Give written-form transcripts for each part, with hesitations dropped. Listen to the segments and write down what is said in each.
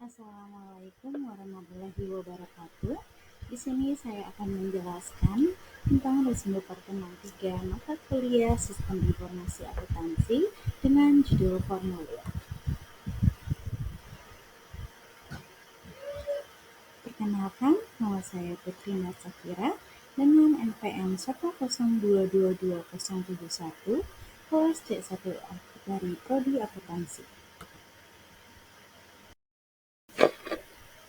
Assalamualaikum warahmatullahi wabarakatuh. Di sini saya akan menjelaskan tentang resume pertemuan 3 mata kuliah Sistem Informasi Akuntansi dengan judul formulir. Perkenalkan, nama saya Putri Natsakira dengan NPM 1022271, kelas C1A dari Prodi Akuntansi.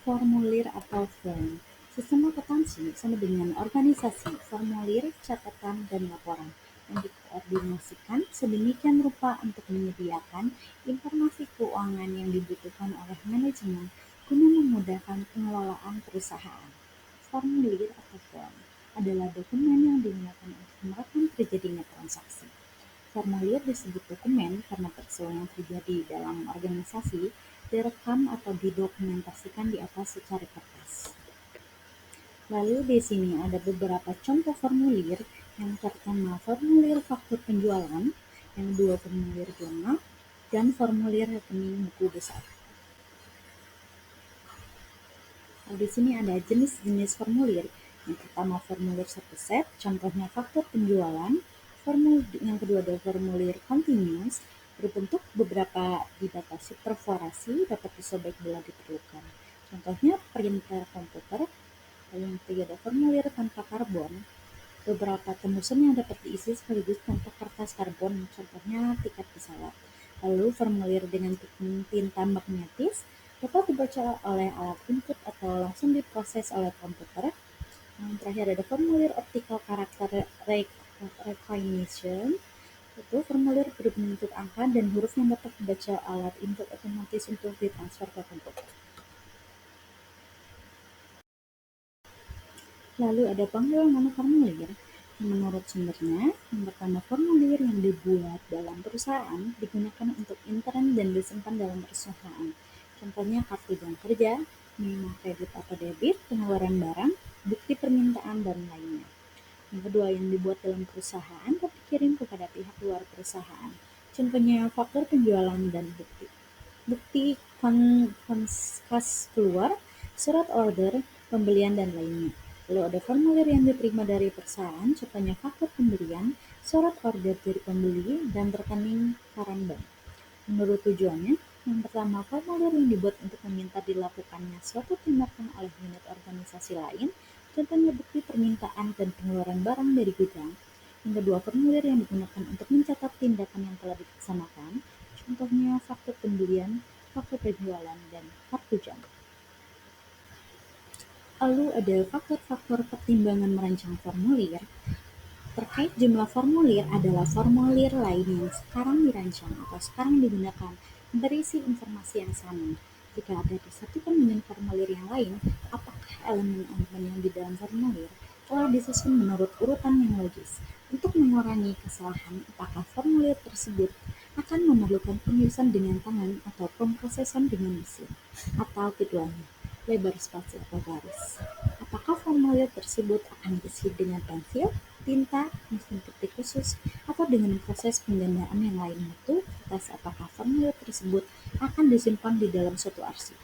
Formulir atau form. Sistem akuntansi sama dengan organisasi, formulir, catatan, dan laporan yang dikoordinasikan sedemikian rupa untuk menyediakan informasi keuangan yang dibutuhkan oleh manajemen guna memudahkan pengelolaan perusahaan. Formulir atau form adalah dokumen yang digunakan untuk merekam terjadinya transaksi. Formulir disebut dokumen karena peristiwa yang terjadi dalam organisasi direkam atau didokumentasikan di atas secari kertas. Lalu di sini ada beberapa contoh formulir, yang pertama formulir faktur penjualan, yang kedua formulir jurnal, dan formulir rekening buku besar. Lalu di sini ada jenis-jenis formulir. Yang pertama formulir satu set, contohnya faktur penjualan. Yang kedua ada formulir continuous, berbentuk beberapa dibatasi perforasi, dapat disobek bila diperlukan. Contohnya printer komputer. Lalu yang ketiga ada formulir tanpa karbon, beberapa tembusan yang dapat diisi sekaligus tanpa kertas karbon, contohnya tiket pesawat. Lalu formulir dengan tinta magnetis dapat dibaca oleh alat input atau langsung diproses oleh komputer. Yang terakhir ada formulir optical character recognition, itu formulir berbentuk angka dan huruf yang dapat dibaca alat input otomatis untuk ditransfer ke komputer. Lalu ada pengulangan formulir. Menurut sumbernya, yang pertama formulir yang dibuat dalam perusahaan digunakan untuk intern dan disimpan dalam perusahaan. Contohnya kartu jam kerja, minimum kredit atau debit, penawaran barang, bukti permintaan, dan lainnya. Yang kedua, yang dibuat dalam perusahaan dan dikirim kepada pihak luar perusahaan. Contohnya faktur penjualan dan bukti. Bukti kas keluar, surat order, pembelian, dan lainnya. Lalu ada formulir yang diterima dari perusahaan, contohnya faktur pembelian, surat order dari pembeli, dan rekening karan bank. Menurut tujuannya, yang pertama formulir yang dibuat untuk meminta dilakukannya suatu tindakan oleh unit organisasi lain, contohnya bukti permintaan dan pengeluaran barang dari gudang. Yang kedua, formulir yang digunakan untuk mencatat tindakan yang telah dilaksanakan, contohnya faktur pembelian, faktur penjualan, dan kartu jam. Lalu ada faktor-faktor pertimbangan merancang formulir. Terkait jumlah formulir adalah formulir lain yang sekarang dirancang atau sekarang digunakan berisi informasi yang sama. Jika ada disatukan dengan formulir yang lain, apakah elemen-elemen yang di dalam formulir telah disusun menurut urutan yang logis. Untuk mengurangi kesalahan, apakah formulir tersebut akan memerlukan penulisan dengan tangan atau pemrosesan dengan mesin, atau keduanya, lebar spasi atau garis. Apakah formulir tersebut akan diisi dengan pensil, tinta, mesin ketik khusus, atau dengan proses penggandaan yang lain itu, atas apakah formulir tersebut akan disimpan di dalam suatu arsip.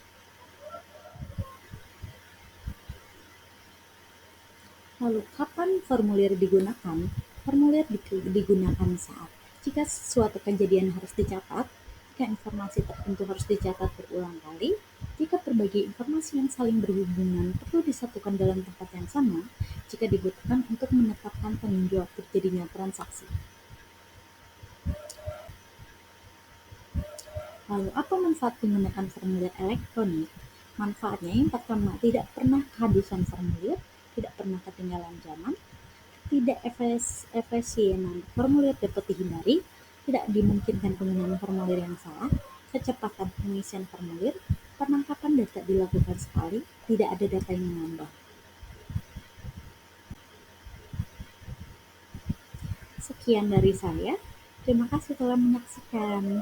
Lalu, kapan formulir digunakan? Formulir digunakan saat jika suatu kejadian harus dicatat, jika informasi tertentu harus dicatat berulang kali, jika berbagai informasi yang saling berhubungan perlu disatukan dalam tempat yang sama, jika dibutuhkan untuk menetapkan tanggung jawab terjadinya transaksi. Lalu, apa manfaat menggunakan formulir elektronik? Manfaatnya yang pertama, tidak pernah kehabisan formulir, tidak pernah ketinggalan zaman, tidak efisienan formulir dapat dihindari, tidak dimungkinkan penggunaan formulir yang salah, kecepatan pengisian formulir, penangkapan data dilakukan sekali, tidak ada data yang mengambang. Sekian dari saya. Terima kasih telah menyaksikan.